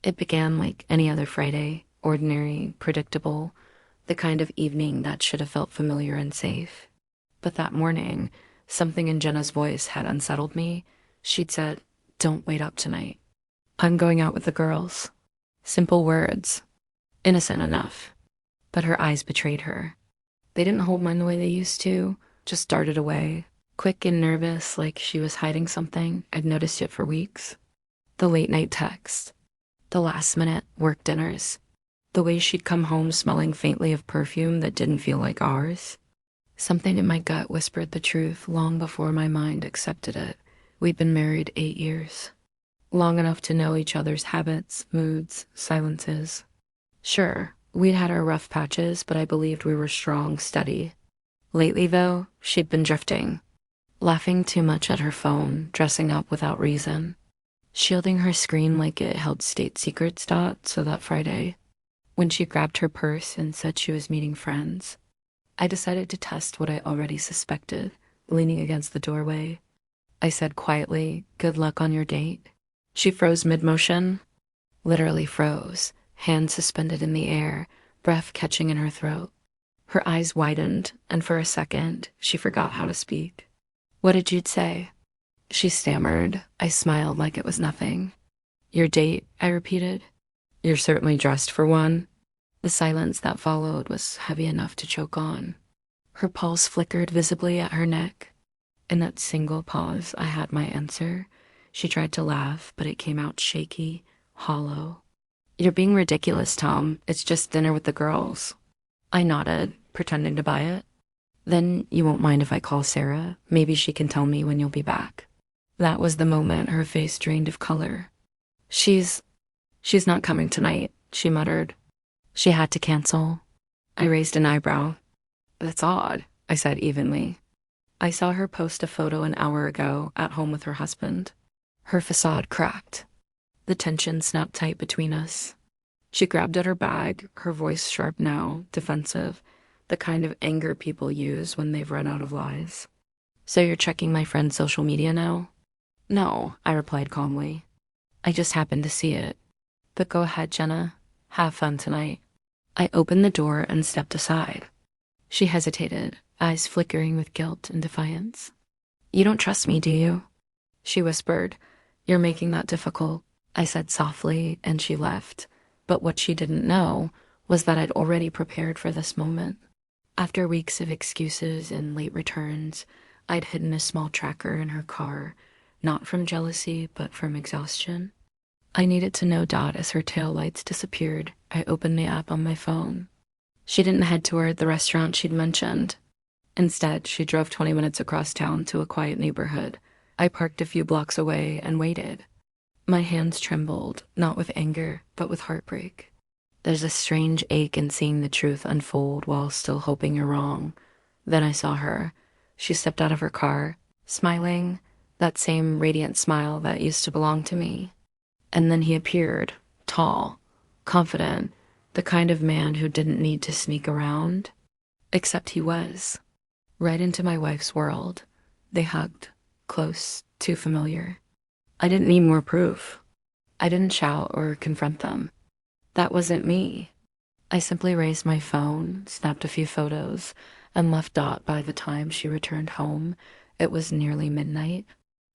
It began like any other Friday, ordinary, predictable, the kind of evening that should have felt familiar and safe. But that morning, something in Jenna's voice had unsettled me. She'd said, "Don't wait up tonight. I'm going out with the girls." Simple words, innocent enough. But her eyes betrayed her. They didn't hold mine the way they used to, just darted away, quick and nervous, like she was hiding something. I'd noticed it for weeks. The late night text, the last minute work dinners, the way she'd come home smelling faintly of perfume that didn't feel like ours. Something in my gut whispered the truth long before my mind accepted it. We'd been married 8 years. Long enough to know each other's habits, moods, silences. Sure, we'd had our rough patches, but I believed we were strong, steady. Lately, though, she'd been drifting. Laughing too much at her phone, dressing up without reason. Shielding her screen like it held state secrets. So that Friday, when she grabbed her purse and said she was meeting friends, I decided to test what I already suspected, leaning against the doorway. I said quietly, "Good luck on your date." She froze mid-motion, literally froze, hands suspended in the air, breath catching in her throat. Her eyes widened, and for a second, she forgot how to speak. "What did you say?" She stammered. I smiled like it was nothing. "Your date," I repeated. "You're certainly dressed for one." The silence that followed was heavy enough to choke on. Her pulse flickered visibly at her neck. In that single pause, I had my answer. She tried to laugh, but it came out shaky, hollow. "You're being ridiculous, Tom. It's just dinner with the girls." I nodded, pretending to buy it. "Then you won't mind if I call Sarah? Maybe she can tell me when you'll be back." That was the moment her face drained of color. She's not coming tonight," she muttered. "She had to cancel." I raised an eyebrow. "That's odd," I said evenly. "I saw her post a photo an hour ago at home with her husband." Her facade cracked. The tension snapped tight between us. She grabbed at her bag, her voice sharp now, defensive, the kind of anger people use when they've run out of lies. "So you're checking my friend's social media now?" "No," I replied calmly. "I just happened to see it. But go ahead, Jenna. Have fun tonight." I opened the door and stepped aside. She hesitated, eyes flickering with guilt and defiance. "You don't trust me, do you?" she whispered. "You're making that difficult," I said softly, and she left. But what she didn't know was that I'd already prepared for this moment. After weeks of excuses and late returns, I'd hidden a small tracker in her car, not from jealousy, but from exhaustion. I needed to know Dot as her taillights disappeared. I opened the app on my phone. She didn't head toward the restaurant she'd mentioned. Instead, she drove 20 minutes across town to a quiet neighborhood. I parked a few blocks away and waited. My hands trembled, not with anger, but with heartbreak. There's a strange ache in seeing the truth unfold while still hoping you're wrong. Then I saw her. She stepped out of her car, smiling, that same radiant smile that used to belong to me. And then he appeared, tall, confident, the kind of man who didn't need to sneak around. Except he was. Right into my wife's world. They hugged, close, too familiar. I didn't need more proof. I didn't shout or confront them. That wasn't me. I simply raised my phone, snapped a few photos, and left Dot by the time she returned home. It was nearly midnight.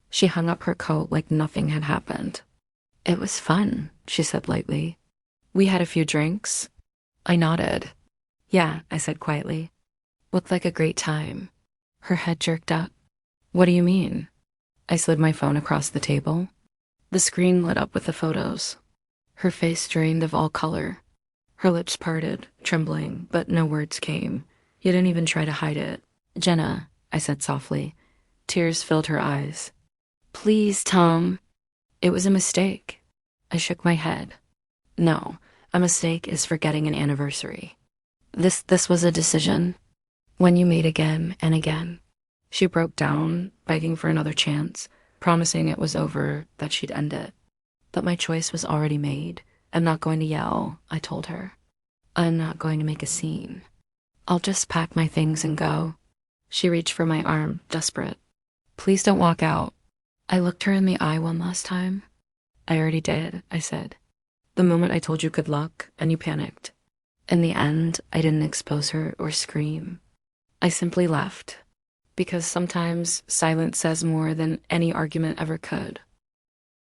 She hung up her coat like nothing had happened. "It was fun," she said lightly. "We had a few drinks." I nodded. "Yeah," I said quietly. "Looked like a great time." Her head jerked up. "What do you mean?" I slid my phone across the table. The screen lit up with the photos. Her face drained of all color. Her lips parted, trembling, but no words came. You didn't even try to hide it. "Jenna," I said softly. Tears filled her eyes. "Please, Tom." "It was a mistake." I shook my head. "No, a mistake is forgetting an anniversary. This was a decision. One you made again and again." She broke down, begging for another chance, promising it was over, that she'd end it. But my choice was already made. "I'm not going to yell," I told her. "I'm not going to make a scene. I'll just pack my things and go." She reached for my arm, desperate. "Please don't walk out." I looked her in the eye one last time. "I already did," I said. The moment I told you good luck and you panicked. In the end, I didn't expose her or scream. I simply left, because sometimes silence says more than any argument ever could.